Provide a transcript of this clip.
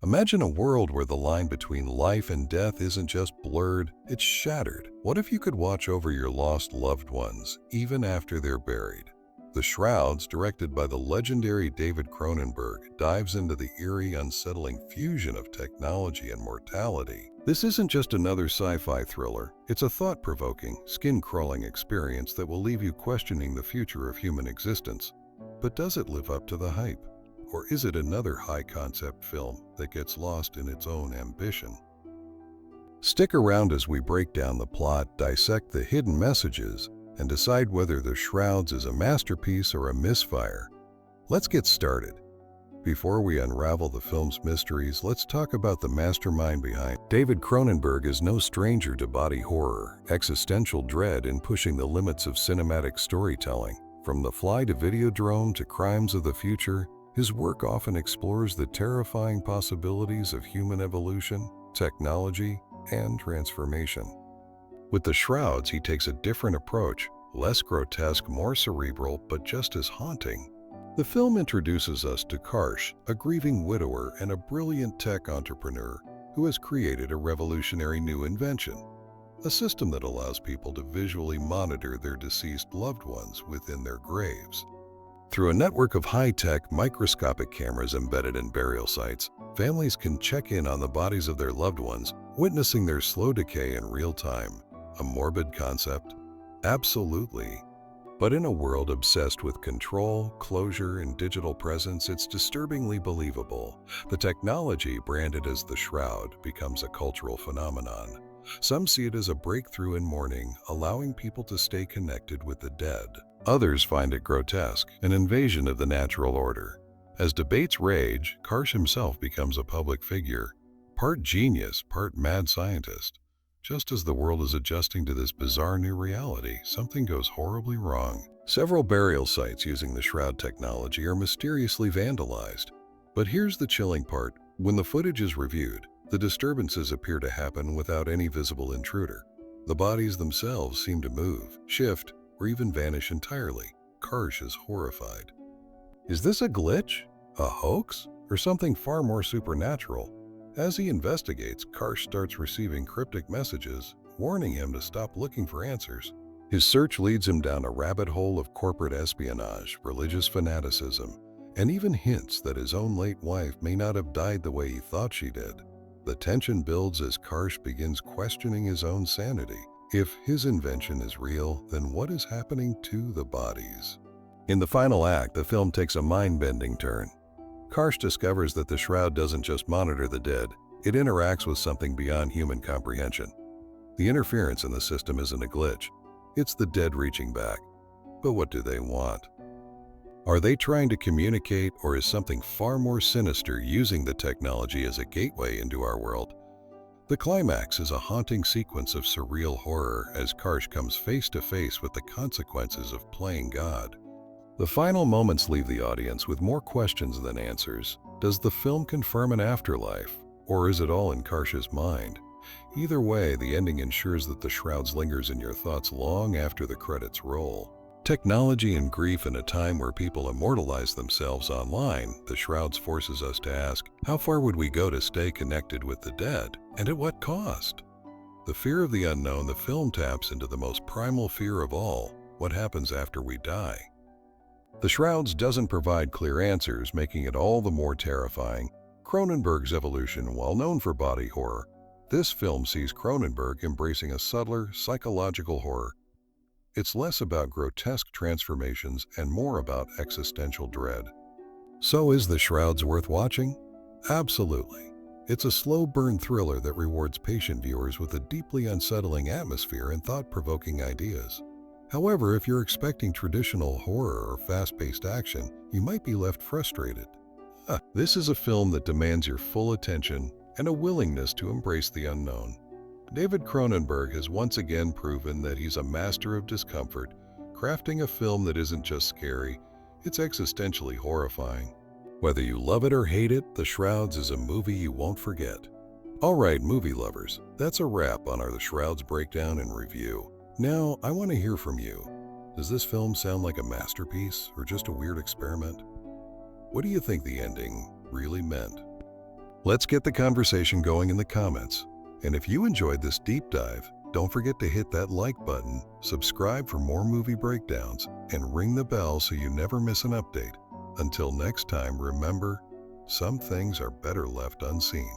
Imagine a world where the line between life and death isn't just blurred, it's shattered. What if you could watch over your lost loved ones, even after they're buried? The Shrouds, directed by the legendary David Cronenberg, dives into the eerie, unsettling fusion of technology and mortality. This isn't just another sci-fi thriller. It's a thought-provoking, skin-crawling experience that will leave you questioning the future of human existence. But does it live up to the hype? Or is it another high-concept film that gets lost in its own ambition? Stick around as we break down the plot, dissect the hidden messages, and decide whether The Shrouds is a masterpiece or a misfire. Let's get started. Before we unravel the film's mysteries, let's talk about the mastermind behind it. David Cronenberg is no stranger to body horror, existential dread, and pushing the limits of cinematic storytelling. From The Fly to Videodrome to Crimes of the Future, his work often explores the terrifying possibilities of human evolution, technology, and transformation. With The Shrouds, he takes a different approach, less grotesque, more cerebral, but just as haunting. The film introduces us to Karsh, a grieving widower and a brilliant tech entrepreneur who has created a revolutionary new invention, a system that allows people to visually monitor their deceased loved ones within their graves. Through a network of high-tech, microscopic cameras embedded in burial sites, families can check in on the bodies of their loved ones, witnessing their slow decay in real time. A morbid concept? Absolutely. But in a world obsessed with control, closure, and digital presence, it's disturbingly believable. The technology, branded as the Shroud, becomes a cultural phenomenon. Some see it as a breakthrough in mourning, allowing people to stay connected with the dead. Others find it grotesque, an invasion of the natural order. As debates rage, Karsh himself becomes a public figure, part genius, part mad scientist. Just as the world is adjusting to this bizarre new reality, something goes horribly wrong. Several burial sites using the Shroud technology are mysteriously vandalized. But here's the chilling part. When the footage is reviewed, the disturbances appear to happen without any visible intruder. The bodies themselves seem to move, shift, or even vanish entirely. Karsh is horrified. Is this a glitch? A hoax? Or something far more supernatural? As he investigates, Karsh starts receiving cryptic messages, warning him to stop looking for answers. His search leads him down a rabbit hole of corporate espionage, religious fanaticism, and even hints that his own late wife may not have died the way he thought she did. The tension builds as Karsh begins questioning his own sanity. If his invention is real, then what is happening to the bodies? In the final act, the film takes a mind-bending turn. Karsh discovers that the Shroud doesn't just monitor the dead, it interacts with something beyond human comprehension. The interference in the system isn't a glitch, it's the dead reaching back. But what do they want? Are they trying to communicate, or is something far more sinister using the technology as a gateway into our world? The climax is a haunting sequence of surreal horror as Karsh comes face to face with the consequences of playing God. The final moments leave the audience with more questions than answers. Does the film confirm an afterlife, or is it all in Karsh's mind? Either way, the ending ensures that the Shrouds lingers in your thoughts long after the credits roll. Technology and grief in a time where people immortalize themselves online, the Shrouds forces us to ask, how far would we go to stay connected with the dead, and at what cost? The fear of the unknown, the film taps into the most primal fear of all, what happens after we die. The Shrouds doesn't provide clear answers, making it all the more terrifying. Cronenberg's evolution, while known for body horror, this film sees Cronenberg embracing a subtler, psychological horror. It's less about grotesque transformations and more about existential dread. So is The Shrouds worth watching? Absolutely. It's a slow-burn thriller that rewards patient viewers with a deeply unsettling atmosphere and thought-provoking ideas. However, if you're expecting traditional horror or fast-paced action, you might be left frustrated. This is a film that demands your full attention and a willingness to embrace the unknown. David Cronenberg has once again proven that he's a master of discomfort, crafting a film that isn't just scary, it's existentially horrifying. Whether you love it or hate it, The Shrouds is a movie you won't forget. Alright, movie lovers, that's a wrap on our The Shrouds breakdown and review. Now, I want to hear from you. Does this film sound like a masterpiece or just a weird experiment? What do you think the ending really meant? Let's get the conversation going in the comments. And if you enjoyed this deep dive, don't forget to hit that like button, subscribe for more movie breakdowns, and ring the bell so you never miss an update. Until next time, remember, some things are better left unseen.